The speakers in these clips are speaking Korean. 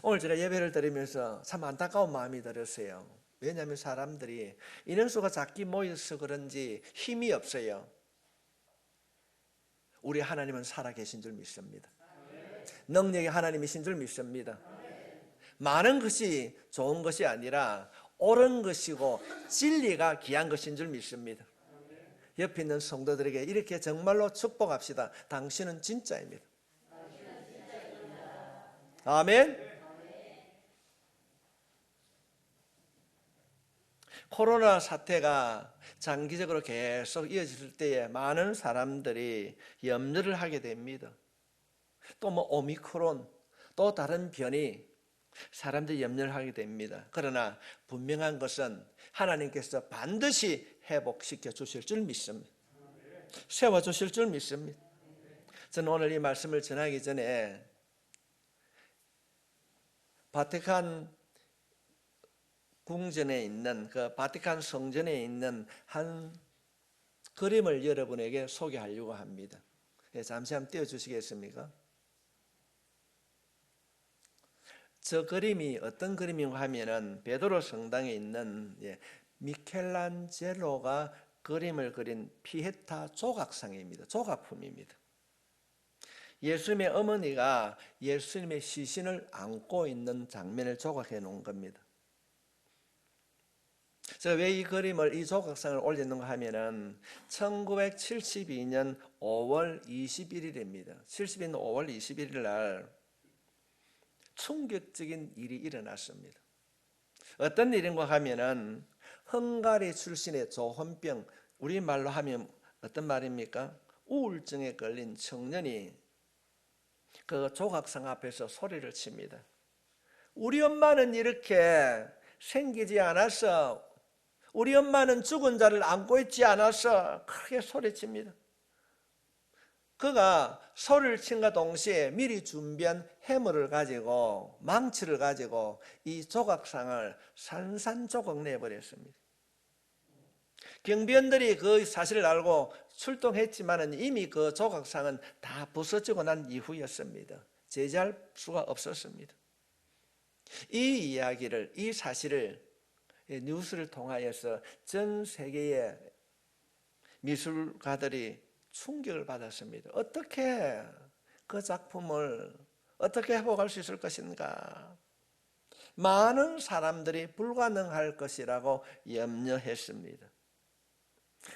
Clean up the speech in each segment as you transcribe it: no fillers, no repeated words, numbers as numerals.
오늘 제가 예배를 드리면서 참 안타까운 마음이 들었어요. 왜냐하면 사람들이 인원수가 작게 모여서 그런지 힘이 없어요. 우리 하나님은 살아계신 줄 믿습니다. 능력이 하나님이신 줄 믿습니다. 많은 것이 좋은 것이 아니라 옳은 것이고 진리가 귀한 것인 줄 믿습니다. 옆에 있는 성도들에게 이렇게 정말로 축복합시다. 당신은 진짜입니다. 아멘. 코로나 사태가 장기적으로 계속 이어질 때에 많은 사람들이 염려를 하게 됩니다. 또 오미크론, 또 다른 변이 사람들이 염려를 하게 됩니다. 그러나 분명한 것은 하나님께서 반드시 회복시켜 주실 줄 믿습니다. 세워주실 줄 믿습니다. 저는 오늘 이 말씀을 전하기 전에 바티칸 궁전에 있는 그 바티칸 성전에 있는 한 그림을 여러분에게 소개하려고 합니다. 잠시 한번 띄워주시겠습니까? 저 그림이 어떤 그림인가 하면은 베드로 성당에 있는 미켈란젤로가 그림을 그린 피에타 조각상입니다. 조각품입니다. 예수님의 어머니가 예수님의 시신을 안고 있는 장면을 조각해 놓은 겁니다. 제가 왜 이 그림을, 이 조각상을 올렸는가 하면은 1972년 5월 21일입니다. 72년 5월 21일 날 충격적인 일이 일어났습니다. 어떤 일인가 하면은 헝가리 출신의 조현병, 우리말로 하면 어떤 말입니까? 우울증에 걸린 청년이 그 조각상 앞에서 소리를 칩니다. 우리 엄마는 이렇게 생기지 않았어. 우리 엄마는 죽은 자를 안고 있지 않았어. 크게 소리칩니다. 그가 소리를 친과 동시에 미리 준비한 해머를 가지고, 망치를 가지고 이 조각상을 산산조각 내버렸습니다. 경비원들이 그 사실을 알고 출동했지만 이미 그 조각상은 다 부서지고 난 이후였습니다. 제지할 수가 없었습니다. 이 이야기를, 이 사실을 뉴스를 통하여서 전 세계의 미술가들이 충격을 받았습니다. 어떻게 그 작품을 어떻게 회복할 수 있을 것인가? 많은 사람들이 불가능할 것이라고 염려했습니다.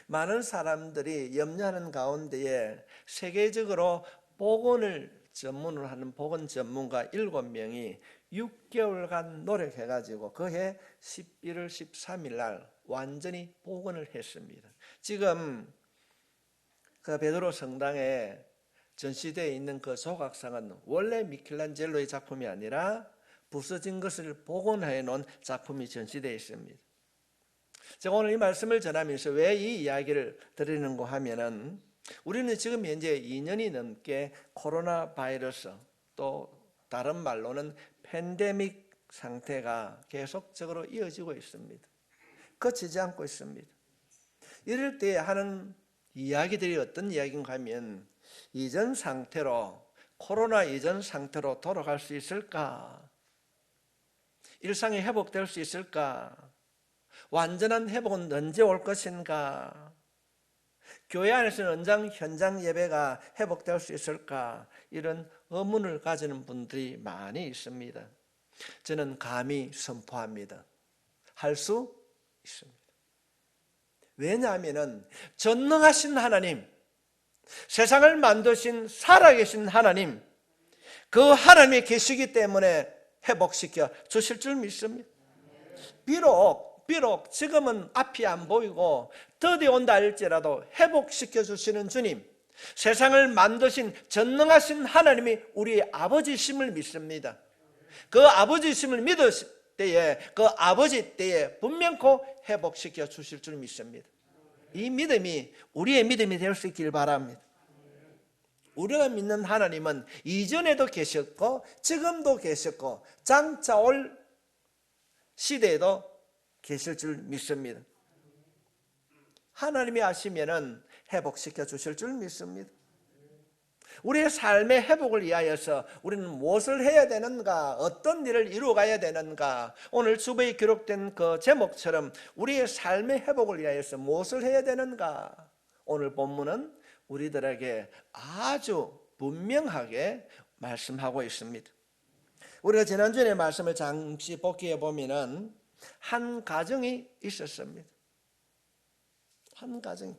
많은 사람들이 염려하는 가운데에 세계적으로 복원을 전문으로 하는 복원 전문가 7명이 6개월간 노력해가지고 그해 11월 13일 날 완전히 복원을 했습니다. 지금 그 베드로 성당에 전시되어 있는 그 조각상은 원래 미켈란젤로의 작품이 아니라 부서진 것을 복원해 놓은 작품이 전시되어 있습니다. 제가 오늘 이 말씀을 전하면서 왜 이 이야기를 드리는가 하면은 우리는 지금 현재 2년이 넘게 코로나 바이러스, 또 다른 말로는 팬데믹 상태가 계속적으로 이어지고 있습니다. 그치지 않고 있습니다. 이럴 때 하는 이야기들이 어떤 이야기인가 하면 이전 상태로, 코로나 이전 상태로 돌아갈 수 있을까? 일상이 회복될 수 있을까? 완전한 회복은 언제 올 것인가? 교회 안에서는 현장 예배가 회복될 수 있을까? 이런 의문을 가지는 분들이 많이 있습니다. 저는 감히 선포합니다. 할 수 있습니다. 왜냐하면 전능하신 하나님, 세상을 만드신 살아계신 하나님, 그 하나님이 계시기 때문에 회복시켜 주실 줄 믿습니다. 비록 지금은 앞이 안 보이고 더디 온다 할지라도 회복시켜 주시는 주님, 세상을 만드신 전능하신 하나님이 우리의 아버지심을 믿습니다. 그 아버지심을 믿으실 때에 그 아버지 때에 분명코 회복시켜 주실 줄 믿습니다. 이 믿음이 우리의 믿음이 될 수 있길 바랍니다. 우리가 믿는 하나님은 이전에도 계셨고 지금도 계셨고 장차 올 시대에도 계실 줄 믿습니다. 하나님이 아시면은 회복시켜 주실 줄 믿습니다. 우리의 삶의 회복을 위하여서 우리는 무엇을 해야 되는가? 어떤 일을 이루어가야 되는가? 오늘 주보에 기록된 그 제목처럼 우리의 삶의 회복을 위하여서 무엇을 해야 되는가? 오늘 본문은 우리들에게 아주 분명하게 말씀하고 있습니다. 우리가 지난주에 말씀을 잠시 복기해 보면은 한 가정이 있었습니다. 한 가정이.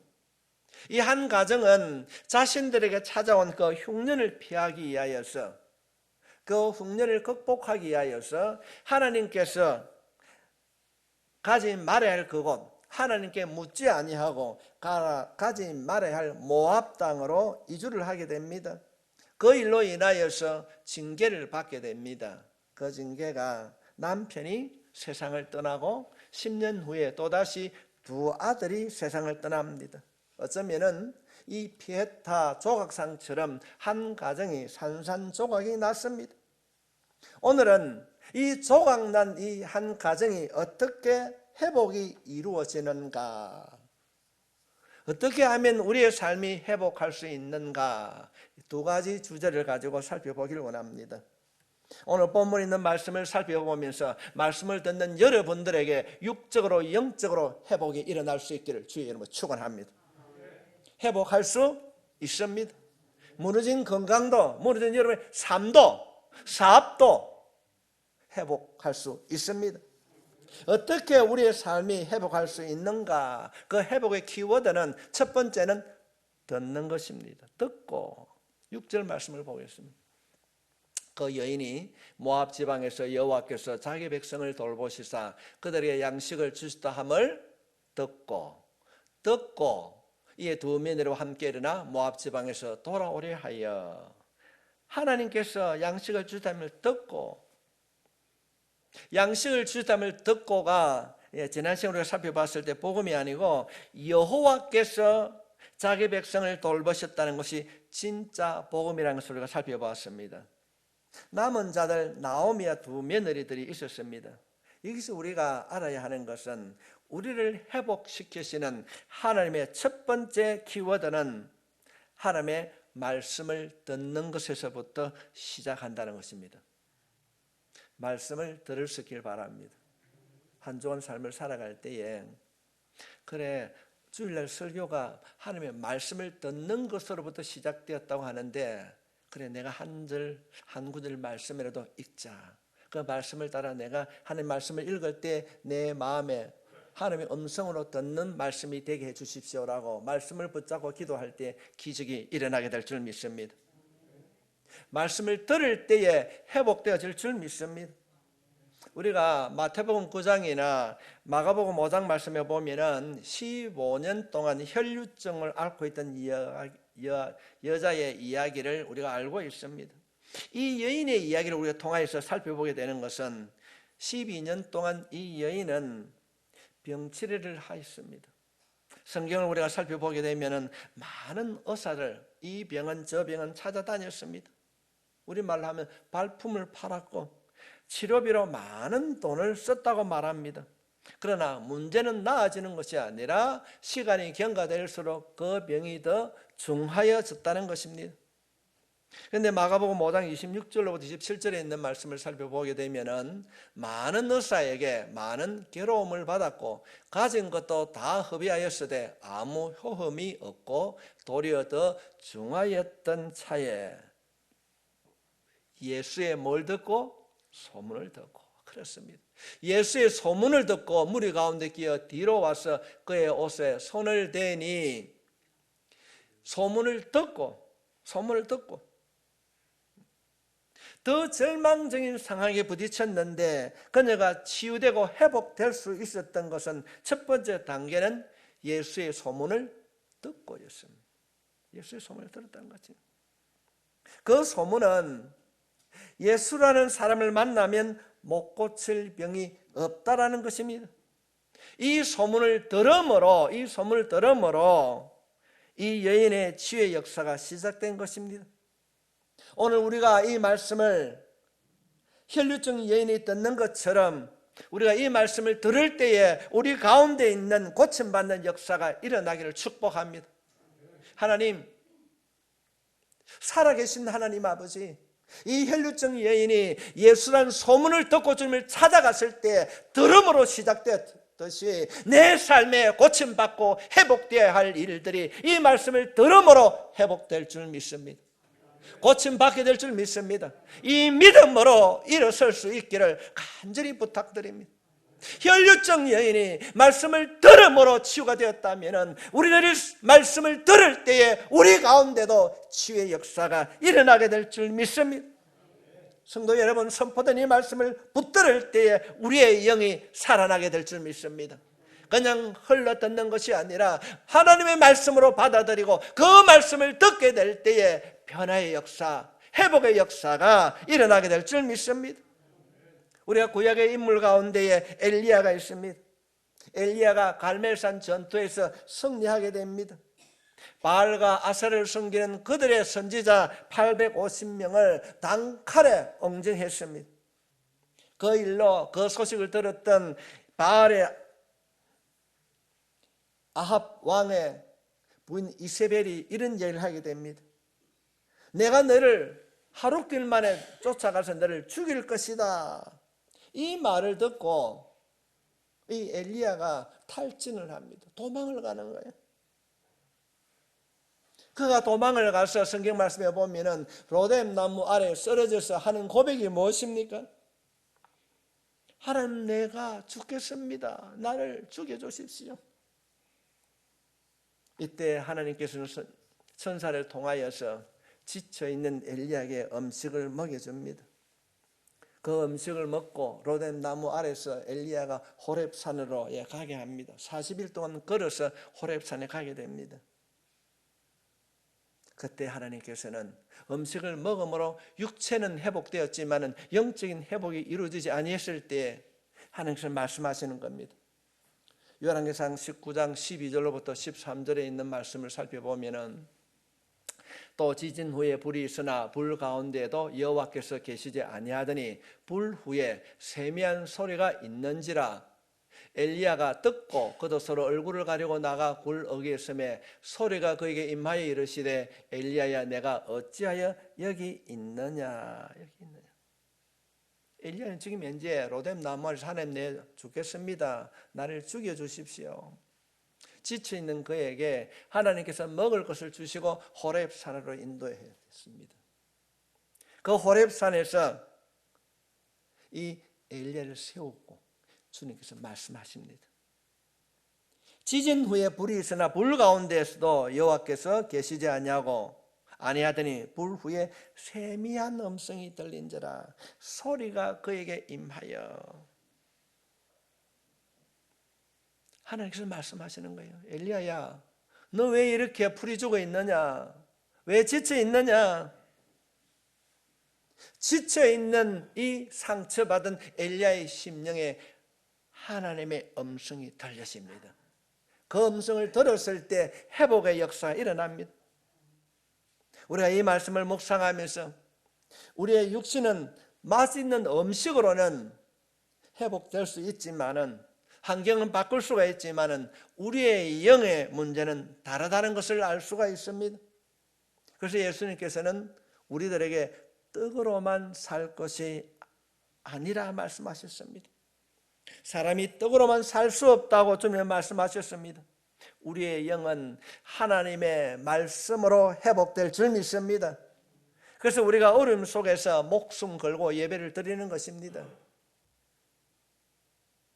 이 한 가정은 자신들에게 찾아온 그 흉년을 피하기 위하여서, 그 흉년을 극복하기 위하여서 하나님께서 가지 말아야 할 그곳, 하나님께 묻지 아니하고 가지 말아야 할 모압 땅으로 이주를 하게 됩니다. 그 일로 인하여서 징계를 받게 됩니다. 그 징계가 남편이 세상을 떠나고 10년 후에 또다시 두 아들이 세상을 떠납니다. 어쩌면은 이 피에타 조각상처럼 한 가정이 산산조각이 났습니다. 오늘은 이 조각난 이 한 가정이 어떻게 회복이 이루어지는가? 어떻게 하면 우리의 삶이 회복할 수 있는가? 두 가지 주제를 가지고 살펴보기를 원합니다. 오늘 본문에 있는 말씀을 살펴보면서 말씀을 듣는 여러분들에게 육적으로 영적으로 회복이 일어날 수 있기를 주의 이름으로 축원합니다. 회복할 수 있습니다. 무너진 건강도, 무너진 여러분의 삶도, 사업도 회복할 수 있습니다. 어떻게 우리의 삶이 회복할 수 있는가? 그 회복의 키워드는 첫 번째는 듣는 것입니다. 듣고 6절 말씀을 보겠습니다. 그 여인이 모압 지방에서 여호와께서 자기 백성을 돌보시사 그들에게 양식을 주시다 함을 듣고 이에 두 며느리와 함께 일어나 모압 지방에서 돌아오려 하여, 하나님께서 양식을 주시다함을 듣고, 양식을 주시다함을 듣고가 지난 시간에 우리가 살펴봤을 때 복음이 아니고 여호와께서 자기 백성을 돌보셨다는 것이 진짜 복음이라는 것을 우리가 살펴봤습니다. 남은 자들 나오미와 두 며느리들이 있었습니다. 여기서 우리가 알아야 하는 것은 우리를 회복시키시는 하나님의 첫 번째 키워드는 하나님의 말씀을 듣는 것에서부터 시작한다는 것입니다. 말씀을 들을 수 있길 바랍니다. 한 좋은 삶을 살아갈 때에, 그래 주일날 설교가 하나님의 말씀을 듣는 것으로부터 시작되었다고 하는데, 그래 내가 한 구절 말씀이라도 읽자. 그 말씀을 따라 내가 하나님 말씀을 읽을 때 내 마음에 하나님의 음성으로 듣는 말씀이 되게 해 주십시오라고 말씀을 붙잡고 기도할 때 기적이 일어나게 될 줄 믿습니다. 말씀을 들을 때에 회복되어질 줄 믿습니다. 우리가 마태복음 9장이나 마가복음 5장 말씀에 보면은 15년 동안 혈류증을 앓고 있던 여자의 이야기를 우리가 알고 있습니다. 이 여인의 이야기를 우리가 통해서 살펴보게 되는 것은 12년 동안 이 여인은 병치레를 하였습니다. 성경을 우리가 살펴보게 되면 많은 의사를 이 병은 저 병은 찾아다녔습니다. 우리말로 하면 발품을 팔았고 치료비로 많은 돈을 썼다고 말합니다. 그러나 문제는 나아지는 것이 아니라 시간이 경과될수록 그 병이 더 중하여졌다는 것입니다. 그런데 마가복음 5장 26절로부터 27절에 있는 말씀을 살펴보게 되면은 많은 의사에게 많은 괴로움을 받았고 가진 것도 다 허비하였으되 아무 효험이 없고 도리어 더 중하였던 차에 예수의 뭘 듣고? 소문을 듣고. 그렇습니다. 예수의 소문을 듣고 무리 가운데 끼어 뒤로 와서 그의 옷에 손을 대니 소문을 듣고 더 절망적인 상황에 부딪혔는데 그녀가 치유되고 회복될 수 있었던 것은 첫 번째 단계는 예수의 소문을 듣고였습니다. 예수의 소문을 들었다는 거지. 그 소문은 예수라는 사람을 만나면 못 고칠 병이 없다라는 것입니다. 이 소문을 들음으로 이 여인의 치유의 역사가 시작된 것입니다. 오늘 우리가 이 말씀을 혈류증 여인이 듣는 것처럼 우리가 이 말씀을 들을 때에 우리 가운데 있는 고침받는 역사가 일어나기를 축복합니다. 하나님, 살아계신 하나님 아버지, 이 혈류증 여인이 예수란 소문을 듣고 주님을 찾아갔을 때 들음으로 시작되었듯이 내 삶에 고침받고 회복되어야 할 일들이 이 말씀을 들음으로 회복될 줄 믿습니다. 고침받게 될 줄 믿습니다. 이 믿음으로 일어설 수 있기를 간절히 부탁드립니다. 혈류증 여인이 말씀을 들음으로 치유가 되었다면 우리들이 말씀을 들을 때에 우리 가운데도 치유의 역사가 일어나게 될 줄 믿습니다. 성도 여러분, 선포된 이 말씀을 붙들을 때에 우리의 영이 살아나게 될 줄 믿습니다. 그냥 흘러듣는 것이 아니라 하나님의 말씀으로 받아들이고 그 말씀을 듣게 될 때에 변화의 역사, 회복의 역사가 일어나게 될 줄 믿습니다. 우리가 구약의 인물 가운데에 엘리야가 있습니다. 엘리야가 갈멜산 전투에서 승리하게 됩니다. 바알과 아사를 섬기는 그들의 선지자 850명을 단칼에 엉정했습니다. 그 일로 그 소식을 들었던 바알의 아합 왕의 부인 이세벨이 이런 얘기를 하게 됩니다. 내가 너를 하룻길 만에 쫓아가서 너를 죽일 것이다. 이 말을 듣고 이 엘리야가 탈진을 합니다. 도망을 가는 거예요. 그가 도망을 가서 성경 말씀에 보면은 로뎀 나무 아래 쓰러져서 하는 고백이 무엇입니까? 하나님, 내가 죽겠습니다. 나를 죽여주십시오. 이때 하나님께서는 천사를 통하여서 지쳐있는 엘리야에게 음식을 먹여줍니다. 그 음식을 먹고 로뎀 나무 아래서 엘리야가 호렙산으로 가게 합니다. 40일 동안 걸어서 호렙산에 가게 됩니다. 그때 하나님께서는 음식을 먹음으로 육체는 회복되었지만 영적인 회복이 이루어지지 아니했을 때 하나님께서 말씀하시는 겁니다. 열왕기상 19장 12절로부터 13절에 있는 말씀을 살펴보면은 또 지진 후에 불이 있으나 불 가운데에도 여호와께서 계시지 아니하더니 불 후에 세미한 소리가 있는지라 엘리야가 듣고 그도 서로 얼굴을 가리고 나가 굴 어귀에 서매 소리가 그에게 임하여 이르시되 엘리야야 내가 어찌하여 여기 있느냐. 엘리야는 지금 현재 로뎀 나무 아래서 하나님 내 죽겠습니다. 나를 죽여주십시오. 지쳐있는 그에게 하나님께서 먹을 것을 주시고 호렙산으로 인도했습니다. 그 호렙산에서 이 엘리야를 세우고 주님께서 말씀하십니다. 지진 후에 불이 있으나 불 가운데에서도 여호와께서 계시지 아니하더니 불 후에 세미한 음성이 들린지라 소리가 그에게 임하여. 하나님께서 말씀하시는 거예요. 엘리야야, 너 왜 이렇게 풀이 죽어 있느냐? 왜 지쳐 있느냐? 지쳐 있는 이 상처받은 엘리야의 심령에 하나님의 음성이 들려집니다. 그 음성을 들었을 때 회복의 역사가 일어납니다. 우리가 이 말씀을 묵상하면서 우리의 육신은 맛있는 음식으로는 회복될 수 있지만은 환경은 바꿀 수가 있지만은 우리의 영의 문제는 다르다는 것을 알 수가 있습니다. 그래서 예수님께서는 우리들에게 떡으로만 살 것이 아니라 말씀하셨습니다. 사람이 떡으로만 살 수 없다고 주님 말씀하셨습니다. 우리의 영은 하나님의 말씀으로 회복될 줄 믿습니다. 그래서 우리가 어려움 속에서 목숨 걸고 예배를 드리는 것입니다.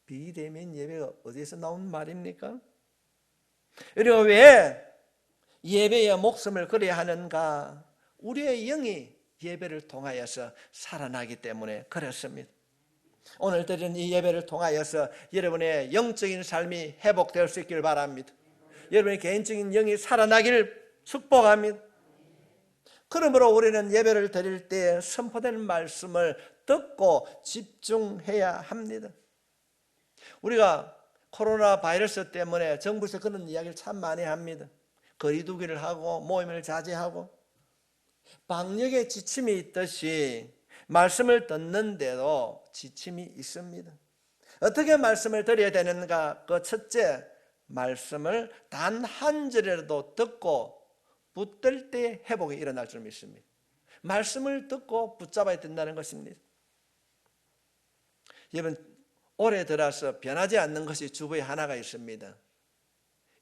비대면 예배가 어디서 나온 말입니까? 그리고 왜 예배에 목숨을 걸어야 하는가? 우리의 영이 예배를 통하여서 살아나기 때문에 그렇습니다. 오늘 드리는 이 예배를 통하여서 여러분의 영적인 삶이 회복될 수 있길 바랍니다. 여러분의 개인적인 영이 살아나기를 축복합니다. 그러므로 우리는 예배를 드릴 때 선포되는 말씀을 듣고 집중해야 합니다. 우리가 코로나 바이러스 때문에 정부에서 그런 이야기를 참 많이 합니다. 거리두기를 하고 모임을 자제하고 방역에 지침이 있듯이 말씀을 듣는데도 지침이 있습니다. 어떻게 말씀을 드려야 되는가? 그 첫째, 말씀을 단 한 절이라도 듣고 붙들 때 회복이 일어날 줄 믿습니다. 말씀을 듣고 붙잡아야 된다는 것입니다. 여러분, 올해 들어서 변하지 않는 것이 주부에 하나가 있습니다.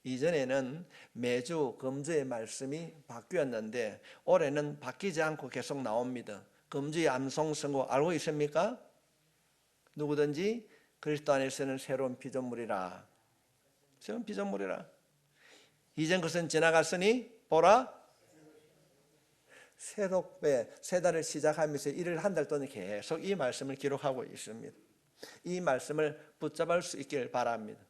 이전에는 매주 금주의 말씀이 바뀌었는데 올해는 바뀌지 않고 계속 나옵니다. 금주의 암송 선고 알고 있습니까? 누구든지 그리스도 안에서는 새로운 피조물이라. 새로운 피조물이라. 이전 것은 지나갔으니 보라 새 달을 시작하면서 일을 한 달 동안 계속 이 말씀을 기록하고 있습니다. 이 말씀을 붙잡을 수 있길 바랍니다.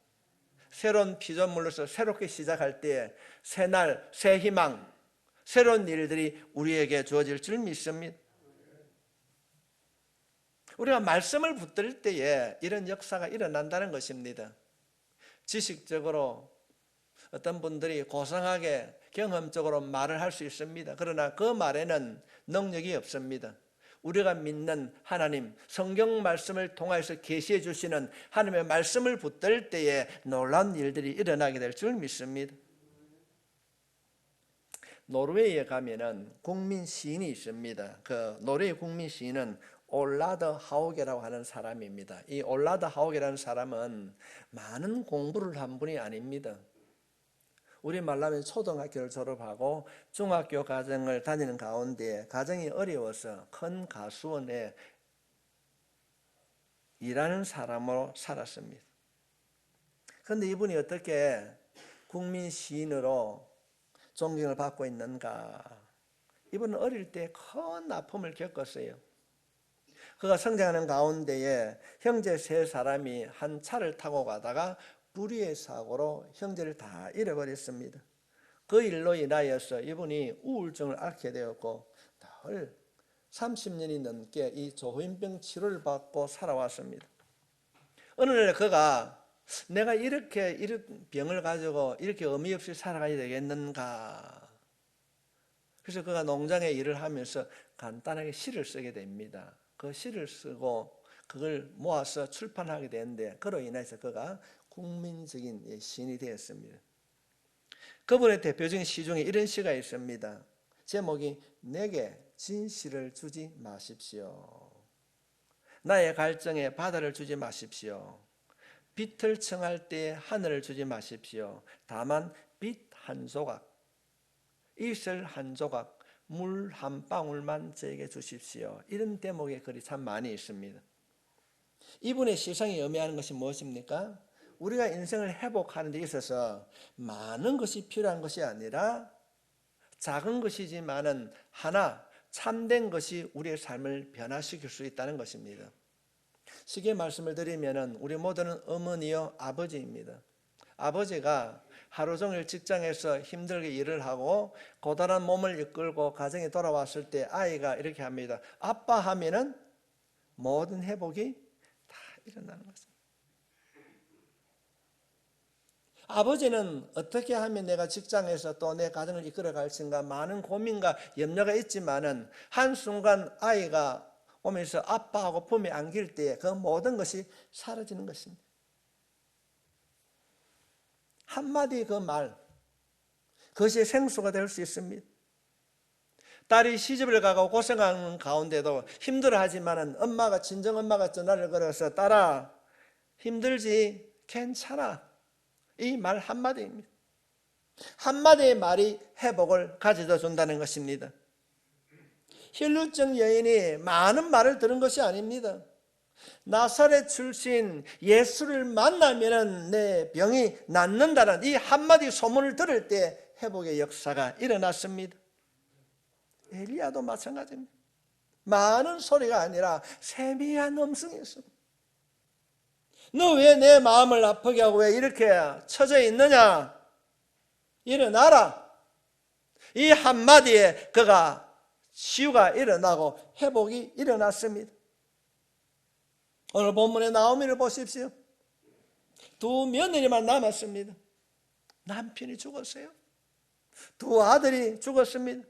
새로운 피조물로서 새롭게 시작할 때 새 날, 새 희망, 새로운 일들이 우리에게 주어질 줄 믿습니다. 우리가 말씀을 붙들 때에 이런 역사가 일어난다는 것입니다. 지식적으로 어떤 분들이 고상하게 경험적으로 말을 할 수 있습니다. 그러나 그 말에는 능력이 없습니다. 우리가 믿는 하나님, 성경 말씀을 통해서 계시해 주시는 하나님의 말씀을 붙들 때에 놀라운 일들이 일어나게 될 줄 믿습니다. 노르웨이에 가면은 국민 시인이 있습니다. 그 노르웨이 국민 시인은 올라드 하우게라고 하는 사람입니다. 이 올라드 하우게라는 사람은 많은 공부를 한 분이 아닙니다. 우리말로 하면 초등학교를 졸업하고 중학교 과정을 다니는 가운데 가정이 어려워서 큰 가수원에 일하는 사람으로 살았습니다. 그런데 이분이 어떻게 국민 시인으로 존경을 받고 있는가? 이분은 어릴 때 큰 아픔을 겪었어요. 그가 성장하는 가운데에 형제 세 사람이 한 차를 타고 가다가 불의의 사고로 형제를 다 잃어버렸습니다. 그 일로 인하여서 이분이 우울증을 앓게 되었고 늘 30년이 넘게 이 조현병 치료를 받고 살아왔습니다. 어느 날 그가 내가 이렇게 병을 가지고 이렇게 의미 없이 살아가야 되겠는가? 그래서 그가 농장에 일을 하면서 간단하게 시를 쓰게 됩니다. 그 시를 쓰고 그걸 모아서 출판하게 되는데 그로 인해서 그가 국민적인 시인이 되었습니다. 그분의 대표적인 시 중에 이런 시가 있습니다. 제목이 내게 진실을 주지 마십시오. 나의 갈증에 바다를 주지 마십시오. 빛을 청할 때 하늘을 주지 마십시오. 다만 빛 한 조각, 이슬 한 조각, 물 한 방울만 저에게 주십시오. 이런 대목의 글이 참 많이 있습니다. 이분의 시성이 의미하는 것이 무엇입니까? 우리가 인생을 회복하는 데 있어서 많은 것이 필요한 것이 아니라 작은 것이지만은 하나 참된 것이 우리의 삶을 변화시킬 수 있다는 것입니다. 쉽게 말씀을 드리면은 우리 모두는 어머니요 아버지입니다. 아버지가 하루 종일 직장에서 힘들게 일을 하고 고단한 몸을 이끌고 가정에 돌아왔을 때 아이가 이렇게 합니다. 아빠 하면은 모든 회복이 다 일어나는 것입니다. 아버지는 어떻게 하면 내가 직장에서 또 내 가정을 이끌어 갈 것인가 많은 고민과 염려가 있지만은 한순간 아이가 오면서 아빠하고 품에 안길 때 그 모든 것이 사라지는 것입니다. 한마디 그 말, 그것이 생수가 될 수 있습니다. 딸이 시집을 가고 고생하는 가운데도 힘들어하지만은 엄마가 친정엄마가 전화를 걸어서 딸아 힘들지? 괜찮아. 이 말 한마디입니다. 한마디의 말이 회복을 가져다 준다는 것입니다. 혈루증 여인이 많은 말을 들은 것이 아닙니다. 나사렛 출신 예수를 만나면 내 병이 낫는다는 이 한마디 소문을 들을 때 회복의 역사가 일어났습니다. 엘리야도 마찬가지입니다. 많은 소리가 아니라 세미한 음성이었습니다. 너 왜 내 마음을 아프게 하고 왜 이렇게 처져 있느냐? 일어나라. 이 한마디에 그가 치유가 일어나고 회복이 일어났습니다. 오늘 본문의 나오미를 보십시오. 두 며느리만 남았습니다. 남편이 죽었어요. 두 아들이 죽었습니다.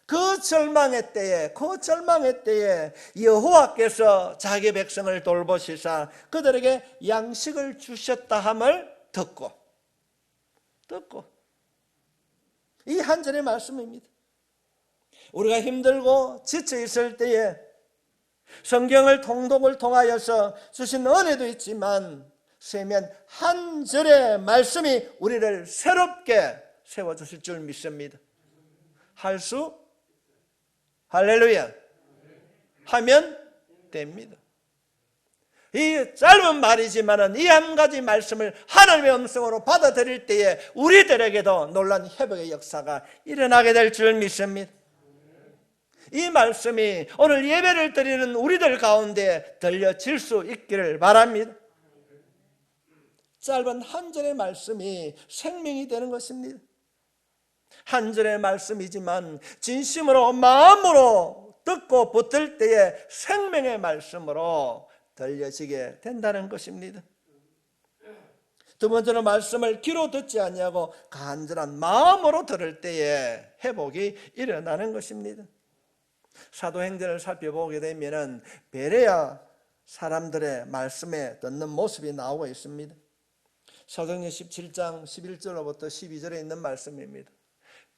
그 절망의 때에 여호와께서 자기 백성을 돌보시사 그들에게 양식을 주셨다 함을 듣고 이 한 절의 말씀입니다. 우리가 힘들고 지쳐 있을 때에 성경을 통독을 통하여서 주신 은혜도 있지만 세면 한 절의 말씀이 우리를 새롭게 세워주실 줄 믿습니다. 할렐루야 하면 됩니다. 이 짧은 말이지만 이 한 가지 말씀을 하나님의 음성으로 받아들일 때에 우리들에게도 놀라운 회복의 역사가 일어나게 될 줄 믿습니다. 이 말씀이 오늘 예배를 드리는 우리들 가운데 들려질 수 있기를 바랍니다. 짧은 한 절의 말씀이 생명이 되는 것입니다. 한 절의 말씀이지만 진심으로 마음으로 듣고 붙들 때에 생명의 말씀으로 들려지게 된다는 것입니다. 두 번째로 말씀을 귀로 듣지 아니하고 간절한 마음으로 들을 때에 회복이 일어나는 것입니다. 사도행전을 살펴보게 되면 베레아 사람들의 말씀에 듣는 모습이 나오고 있습니다. 사도행전 17장 11절로부터 12절에 있는 말씀입니다.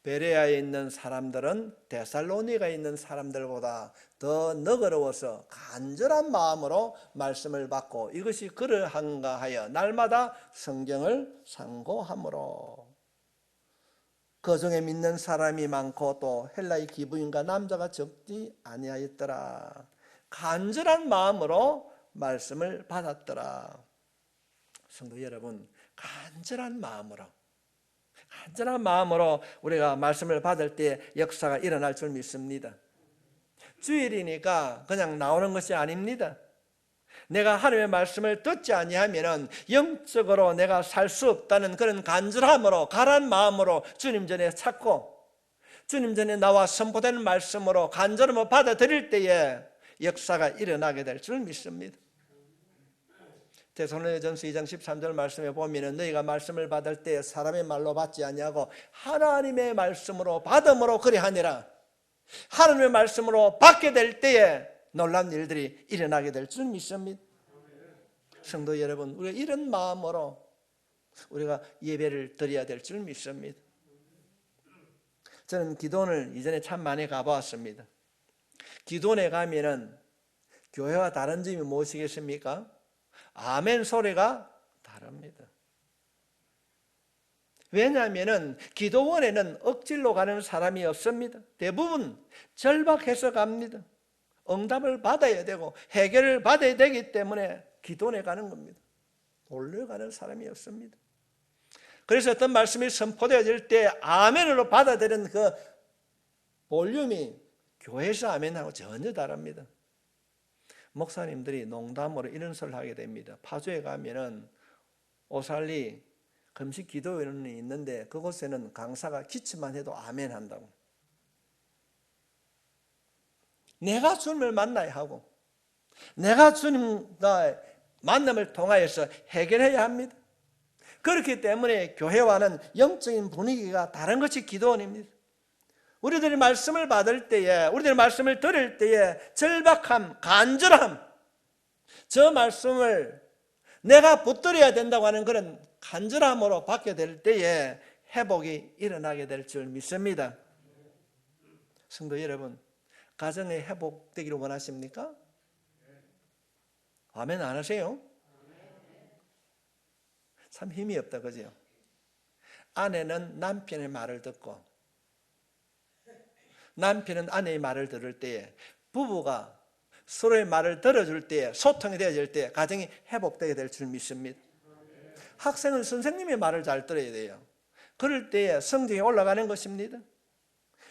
베레아에 있는 사람들은 데살로니가에 있는 사람들보다 더 너그러워서 간절한 마음으로 말씀을 받고 이것이 그러한가 하여 날마다 성경을 상고함으로 그 중에 믿는 사람이 많고 또 헬라의 기부인과 남자가 적지 아니하였더라. 간절한 마음으로 말씀을 받았더라. 성도 여러분, 간절한 마음으로 우리가 말씀을 받을 때 역사가 일어날 줄 믿습니다. 주일이니까 그냥 나오는 것이 아닙니다. 내가 하나님의 말씀을 듣지 아니하면 영적으로 내가 살 수 없다는 그런 간절함으로 가란 마음으로 주님 전에 찾고 주님 전에 나와 선포되는 말씀으로 간절함으로 받아들일 때에 역사가 일어나게 될 줄 믿습니다. 데살로니가전서 2장 13절 말씀에 보면 너희가 말씀을 받을 때 사람의 말로 받지 아니하고 하나님의 말씀으로 받음으로 그리하니라. 하나님의 말씀으로 받게 될 때에 놀라운 일들이 일어나게 될 줄 믿습니다. 성도 여러분, 우리가 이런 마음으로 우리가 예배를 드려야 될 줄 믿습니다. 저는 기도원을 이전에 참 많이 가보았습니다. 기도원에 가면은 교회와 다른 점이 무엇이겠습니까? 아멘 소리가 다릅니다. 왜냐하면 기도원에는 억지로 가는 사람이 없습니다. 대부분 절박해서 갑니다. 응답을 받아야 되고 해결을 받아야 되기 때문에 기도원에 가는 겁니다. 몰려가는 사람이 없습니다. 그래서 어떤 말씀이 선포되어질 때 아멘으로 받아들이는 그 볼륨이 교회에서 아멘하고 전혀 다릅니다. 목사님들이 농담으로 이런 소리를 하게 됩니다. 파주에 가면은 오살리 금식 기도원이 있는데 그곳에는 강사가 기침만 해도 아멘 한다고. 내가 주님을 만나야 하고 내가 주님과 만남을 통하여서 해결해야 합니다. 그렇기 때문에 교회와는 영적인 분위기가 다른 것이 기도원입니다. 우리들이 말씀을 받을 때에 우리들이 말씀을 들을 때에 절박함, 간절함, 저 말씀을 내가 붙들어야 된다고 하는 그런 간절함으로 받게 될 때에 회복이 일어나게 될 줄 믿습니다. 성도 여러분, 가정에 회복되기를 원하십니까? 아멘 안 하세요? 참 힘이 없다, 그죠? 아내는 남편의 말을 듣고 남편은 아내의 말을 들을 때에 부부가 서로의 말을 들어줄 때에 소통이 되어질 때 가정이 회복되게 될 줄 믿습니다. 학생은 선생님의 말을 잘 들어야 돼요. 그럴 때에 성적이 올라가는 것입니다.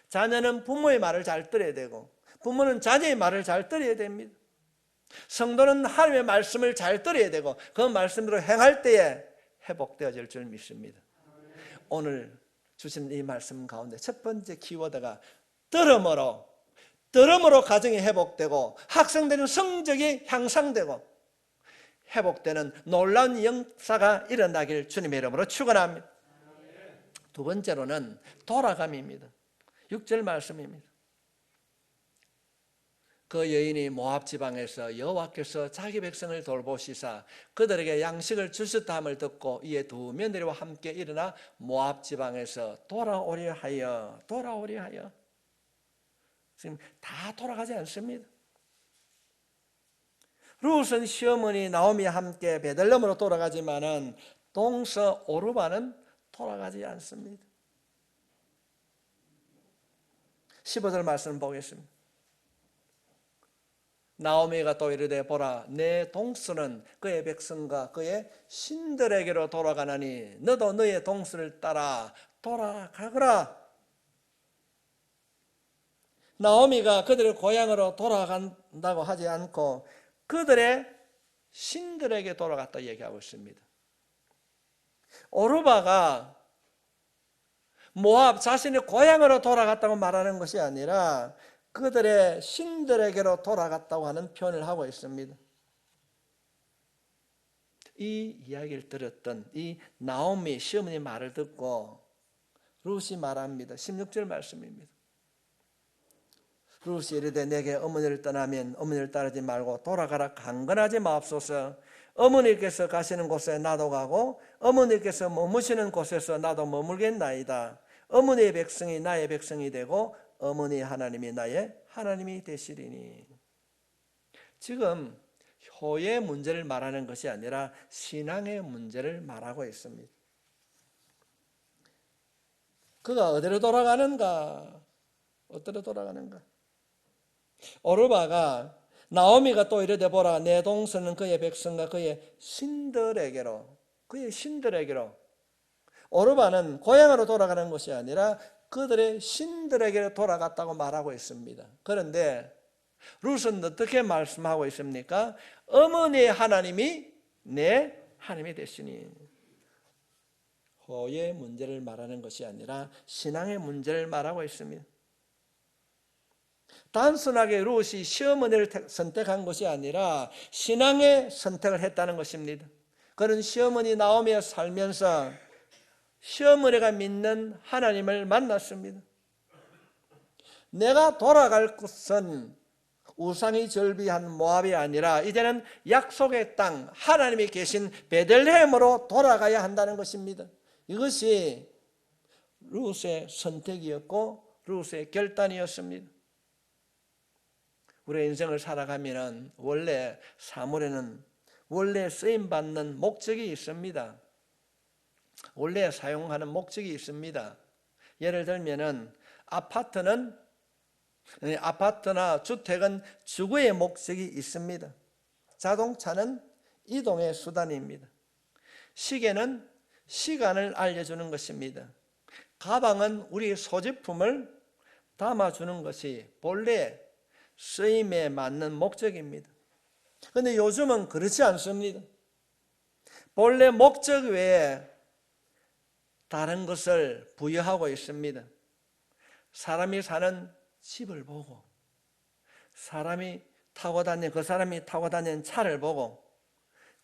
자녀는 부모의 말을 잘 들어야 되고 부모는 자녀의 말을 잘 들어야 됩니다. 성도는 하나님의 말씀을 잘 들어야 되고 그 말씀으로 행할 때에 회복되어질 줄 믿습니다. 오늘 주신 이 말씀 가운데 첫 번째 키워드가 들음으로 가정이 회복되고 학생들은 성적이 향상되고 회복되는 놀라운 역사가 일어나길 주님의 이름으로 축원합니다. 두 번째로는 돌아감입니다. 6절 말씀입니다. 그 여인이 모압 지방에서 여호와께서 자기 백성을 돌보시사 그들에게 양식을 주셨다 함을 듣고 이에 두 며느리와 함께 일어나 모압 지방에서 돌아오려 하여 지금 다 돌아가지 않습니다. 룻은 시어머니 나오미와 함께 베들레헴으로 돌아가지만은 동서 오르바는 돌아가지 않습니다. 15절 말씀 보겠습니다. 나오미가 또 이르되 보라 내 동서는 그의 백성과 그의 신들에게로 돌아가나니 너도 너의 동서를 따라 돌아가거라. 나오미가 그들의 고향으로 돌아간다고 하지 않고 그들의 신들에게 돌아갔다 얘기하고 있습니다. 오르바가 모압 자신의 고향으로 돌아갔다고 말하는 것이 아니라 그들의 신들에게로 돌아갔다고 하는 표현을 하고 있습니다. 이 이야기를 들었던 이 나오미 시어머니 말을 듣고 룻이 말합니다. 16절 말씀입니다. 룻이 이르되 내게 어머니를 떠나면 어머니를 따르지 말고 돌아가라 강건하지 마옵소서. 어머니께서 가시는 곳에 나도 가고 어머니께서 머무시는 곳에서 나도 머물겠나이다. 어머니의 백성이 나의 백성이 되고 어머니 하나님이 나의 하나님이 되시리니. 지금 효의 문제를 말하는 것이 아니라 신앙의 문제를 말하고 있습니다. 그가 어디로 돌아가는가? 어디로 돌아가는가? 오르바가 나오미가 또 이르되 보라 내 동서는 그의 백성과 그의 신들에게로 오르바는 고향으로 돌아가는 것이 아니라 그들의 신들에게 돌아갔다고 말하고 있습니다. 그런데 룻은 어떻게 말씀하고 있습니까? 어머니의 하나님이 내 하나님이 되시니. 호의 문제를 말하는 것이 아니라 신앙의 문제를 말하고 있습니다. 단순하게 룻이 시어머니를 선택한 것이 아니라 신앙의 선택을 했다는 것입니다. 그는 시어머니 나오미와 살면서 시어머니가 믿는 하나님을 만났습니다. 내가 돌아갈 곳은 우상이 절비한 모압이 아니라 이제는 약속의 땅 하나님이 계신 베들레헴으로 돌아가야 한다는 것입니다. 이것이 룻의 선택이었고 룻의 결단이었습니다. 우리의 인생을 살아가면 원래 사물에는 원래 쓰임받는 목적이 있습니다. 원래 사용하는 목적이 있습니다. 예를 들면은 아파트나 주택은 주거의 목적이 있습니다. 자동차는 이동의 수단입니다. 시계는 시간을 알려주는 것입니다. 가방은 우리 소지품을 담아주는 것이 본래 쓰임에 맞는 목적입니다. 그런데 요즘은 그렇지 않습니다. 본래 목적 외에 다른 것을 부여하고 있습니다. 사람이 사는 집을 보고 그 사람이 타고 다니는 차를 보고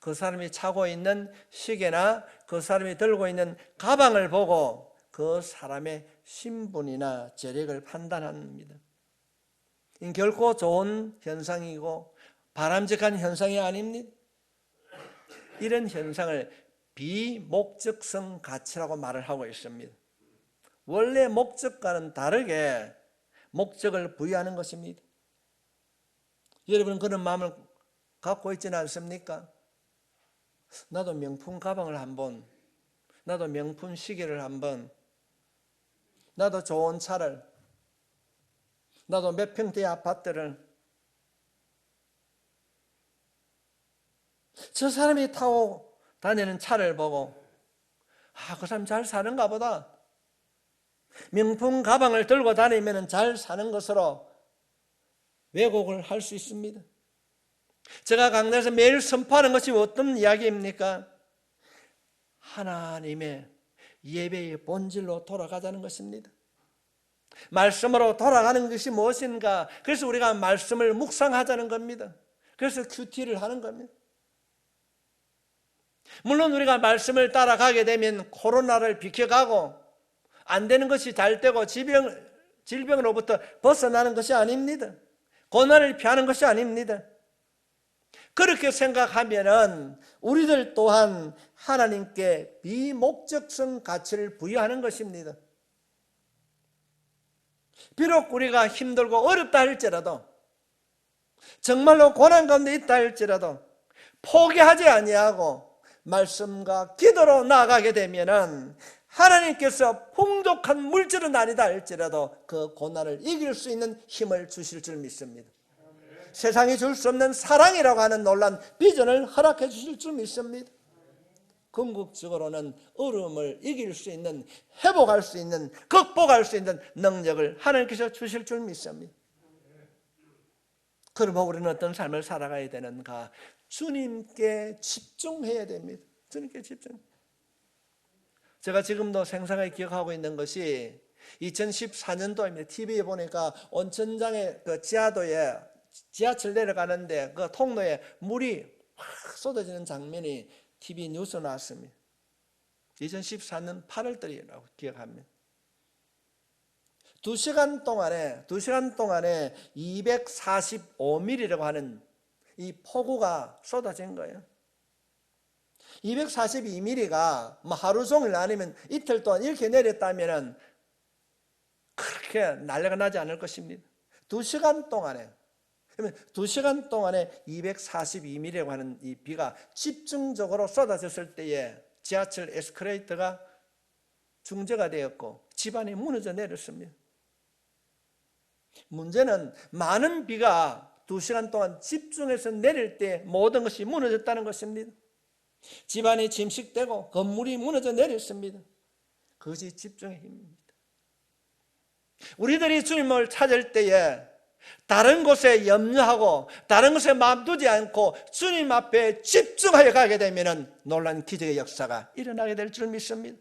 그 사람이 차고 있는 시계나 그 사람이 들고 있는 가방을 보고 그 사람의 신분이나 재력을 판단합니다. 결코 좋은 현상이고 바람직한 현상이 아닙니다. 이런 현상을 비목적성 가치라고 말을 하고 있습니다. 원래 목적과는 다르게 목적을 부여하는 것입니다. 여러분은 그런 마음을 갖고 있지는 않습니까? 나도 명품 가방을 한번, 나도 명품 시계를 한번, 나도 좋은 차를, 나도 몇 평대의 아파트를, 저 사람이 타고 다니는 차를 보고 그 사람 잘 사는가 보다. 명품 가방을 들고 다니면 잘 사는 것으로 왜곡을 할 수 있습니다. 제가 강단에서 매일 선포하는 것이 어떤 이야기입니까? 하나님의 예배의 본질로 돌아가자는 것입니다. 말씀으로 돌아가는 것이 무엇인가? 그래서 우리가 말씀을 묵상하자는 겁니다. 그래서 큐티를 하는 겁니다. 물론 우리가 말씀을 따라가게 되면 코로나를 비켜가고 안 되는 것이 잘 되고 질병으로부터 벗어나는 것이 아닙니다. 고난을 피하는 것이 아닙니다. 그렇게 생각하면은 우리들 또한 하나님께 비목적성 가치를 부여하는 것입니다. 비록 우리가 힘들고 어렵다 할지라도, 정말로 고난 가운데 있다 할지라도 포기하지 아니하고 말씀과 기도로 나아가게 되면은 하나님께서 풍족한 물질은 아니다 할지라도 그 고난을 이길 수 있는 힘을 주실 줄 믿습니다. 세상이 줄 수 없는 사랑이라고 하는 놀란 비전을 허락해 주실 줄 믿습니다. 궁극적으로는 어려움을 이길 수 있는, 회복할 수 있는, 극복할 수 있는 능력을 하나님께서 주실 줄 믿습니다. 그러면 우리는 어떤 삶을 살아가야 되는가? 주님께 집중해야 됩니다. 주님께 집중. 제가 지금도 생생하게 기억하고 있는 것이 2014년도입니다. TV에 보니까 온천장의 그 지하도에 지하철 내려가는데 그 통로에 물이 확 쏟아지는 장면이 TV 뉴스에 나왔습니다. 2014년 8월달이라고 기억합니다. 2시간 동안에 245mm라고 하는 이 폭우가 쏟아진 거예요. 242mm가 뭐 하루 종일 아니면 이틀 동안 이렇게 내렸다면 그렇게 난리가 나지 않을 것입니다. 2시간 동안에, 그러면 2시간 동안에 242mm라고 하는 이 비가 집중적으로 쏟아졌을 때에 지하철 에스컬레이터가 중재가 되었고 집안이 무너져 내렸습니다. 문제는 많은 비가 2시간 동안 집중해서 내릴 때 모든 것이 무너졌다는 것입니다. 집안이 침식되고 건물이 무너져 내렸습니다. 그것이 집중의 힘입니다. 우리들이 주님을 찾을 때에 다른 곳에 염려하고 다른 곳에 마음 두지 않고 주님 앞에 집중하여 가게 되면 놀라운 기적의 역사가 일어나게 될 줄 믿습니다.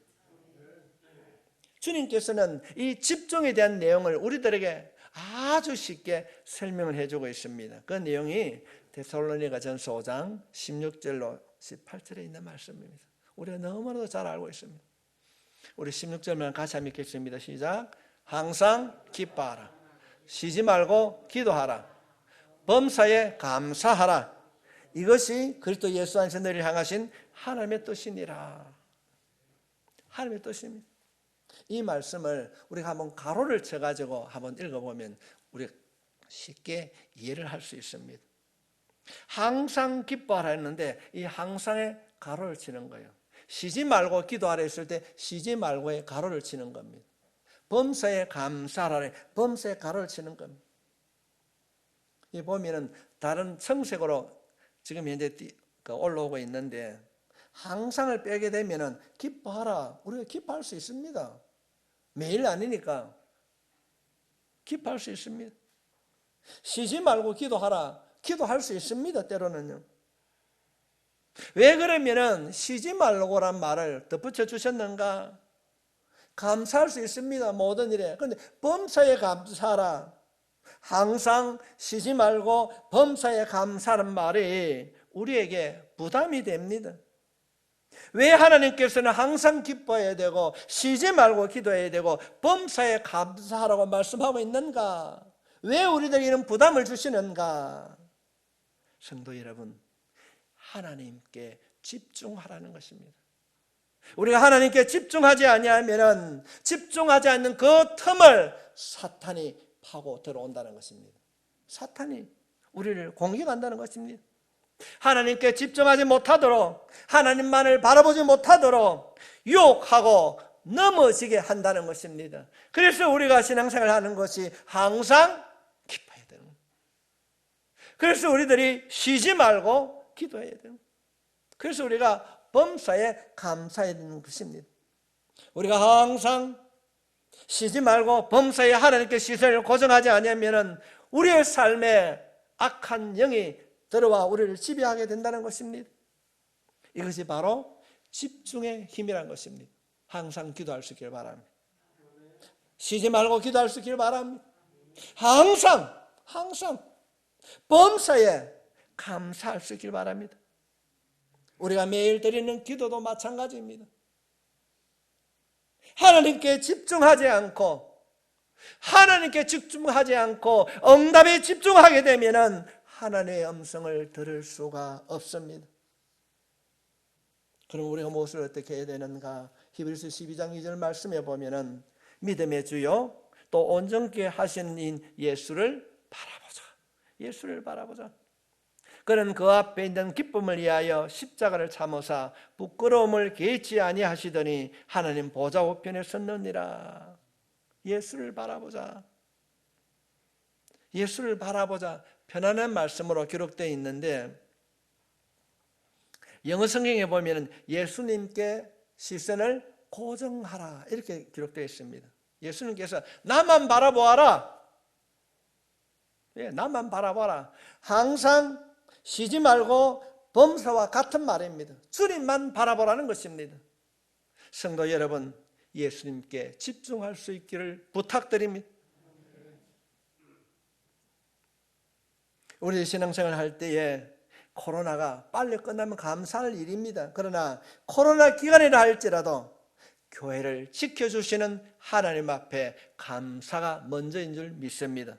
주님께서는 이 집중에 대한 내용을 우리들에게 아주 쉽게 설명을 해주고 있습니다. 그 내용이 데살로니가전서 5장 16절로 18절에 있는 말씀입니다. 우리가 너무나도 잘 알고 있습니다. 우리 16절만 같이 한번 읽겠습니다. 시작. 항상 기뻐하라. 쉬지 말고 기도하라. 범사에 감사하라. 이것이 그리스도 예수 안에서 너희를 향하신 하나님의 뜻이니라. 하나님의 뜻입니다. 이 말씀을 우리가 한번 가로를 쳐가지고 한번 읽어보면 우리가 쉽게 이해를 할 수 있습니다. 항상 기뻐하라 했는데 이 항상에 가로를 치는 거예요. 쉬지 말고 기도하라 했을 때 쉬지 말고의 가로를 치는 겁니다. 범사에 감사하라, 범사에 가로를 치는 겁니다. 이 보면은 다른 청색으로 지금 현재 올라오고 있는데 항상을 빼게 되면은 기뻐하라, 우리가 기뻐할 수 있습니다. 매일 아니니까 기뻐할 수 있습니다. 쉬지 말고 기도하라, 기도할 수 있습니다. 때로는요. 왜 그러면은 쉬지 말고란 말을 덧붙여 주셨는가? 감사할 수 있습니다. 모든 일에. 그런데 범사에 감사하라, 항상 쉬지 말고 범사에 감사하는 말이 우리에게 부담이 됩니다. 왜 하나님께서는 항상 기뻐해야 되고 쉬지 말고 기도해야 되고 범사에 감사하라고 말씀하고 있는가? 왜 우리들에게 이런 부담을 주시는가? 성도 여러분, 하나님께 집중하라는 것입니다. 우리가 하나님께 집중하지 아니하면 집중하지 않는 그 틈을 사탄이 파고 들어온다는 것입니다. 사탄이 우리를 공격한다는 것입니다. 하나님께 집중하지 못하도록, 하나님만을 바라보지 못하도록 유혹하고 넘어지게 한다는 것입니다. 그래서 우리가 신앙생활을 하는 것이 항상 기뻐해야 되는 거예요. 그래서 우리들이 쉬지 말고 기도해야 돼요. 그래서 우리가 범사에 감사해야 되는 것입니다. 우리가 항상 쉬지 말고 범사에 하나님께 시선을 고정하지 않으면 우리의 삶에 악한 영이 들어와 우리를 지배하게 된다는 것입니다. 이것이 바로 집중의 힘이라는 것입니다. 항상 기도할 수 있기를 바랍니다. 쉬지 말고 기도할 수 있기를 바랍니다. 항상 범사에 감사할 수 있기를 바랍니다. 우리가 매일 드리는 기도도 마찬가지입니다. 하나님께 집중하지 않고 하나님께 집중하지 않고 응답에 집중하게 되면은 하나님의 음성을 들을 수가 없습니다. 그럼 우리가 무엇을 어떻게 해야 되는가? 히브리서 12장 2절 말씀에 보면은 믿음의 주요 또 온전케 하시는 인 예수를 바라보자. 예수를 바라보자. 그는 그 앞에 있는 기쁨을 위하여 십자가를 참으사 부끄러움을 개치 아니하시더니 하나님 보좌 우편에 섰느니라. 예수를 바라보자. 예수를 바라보자. 편안한 말씀으로 기록되어 있는데 영어 성경에 보면 예수님께 시선을 고정하라 이렇게 기록되어 있습니다. 예수님께서 나만 바라보아라. 예, 나만 바라봐라. 항상 쉬지 말고 범사와 같은 말입니다. 주님만 바라보라는 것입니다. 성도 여러분, 예수님께 집중할 수 있기를 부탁드립니다. 우리 신앙생활 할 때에 코로나가 빨리 끝나면 감사할 일입니다. 그러나 코로나 기간이라 할지라도 교회를 지켜주시는 하나님 앞에 감사가 먼저인 줄 믿습니다.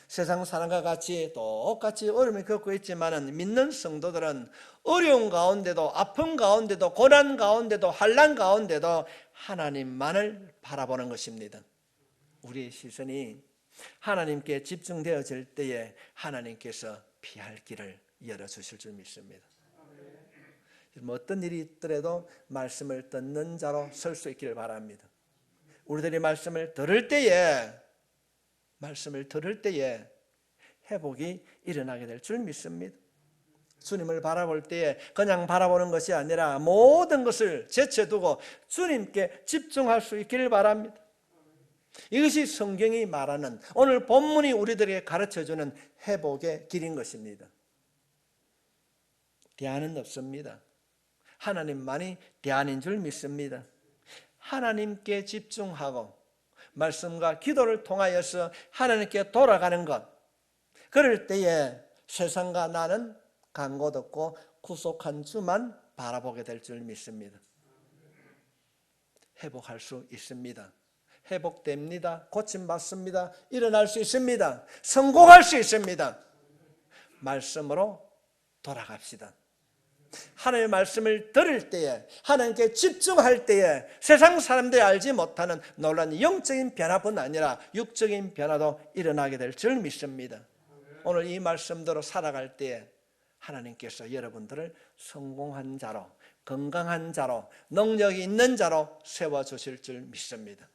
세상 사람과 같이 똑같이 어려움을 겪고 있지만 믿는 성도들은 어려운 가운데도 아픔 가운데도 고난 가운데도 환난 가운데도 하나님만을 바라보는 것입니다. 우리의 시선이 하나님께 집중되어질 때에 하나님께서 피할 길을 열어주실 줄 믿습니다. 어떤 일이 있더라도 말씀을 듣는 자로 설 수 있기를 바랍니다. 우리들이 말씀을 들을 때에 회복이 일어나게 될 줄 믿습니다. 주님을 바라볼 때에 그냥 바라보는 것이 아니라 모든 것을 제쳐두고 주님께 집중할 수 있기를 바랍니다. 이것이 성경이 말하는 오늘 본문이 우리들에게 가르쳐주는 회복의 길인 것입니다. 대안은 없습니다. 하나님만이 대안인 줄 믿습니다. 하나님께 집중하고 말씀과 기도를 통하여서 하나님께 돌아가는 것, 그럴 때에 세상과 나는 간곳 없고 구속한 주만 바라보게 될 줄 믿습니다. 회복할 수 있습니다. 회복됩니다. 고침받습니다. 일어날 수 있습니다. 성공할 수 있습니다. 말씀으로 돌아갑시다. 하나님의 말씀을 들을 때에 하나님께 집중할 때에 세상 사람들이 알지 못하는 놀라운 영적인 변화뿐 아니라 육적인 변화도 일어나게 될 줄 믿습니다. 오늘 이 말씀대로 살아갈 때에 하나님께서 여러분들을 성공한 자로, 건강한 자로, 능력이 있는 자로 세워주실 줄 믿습니다.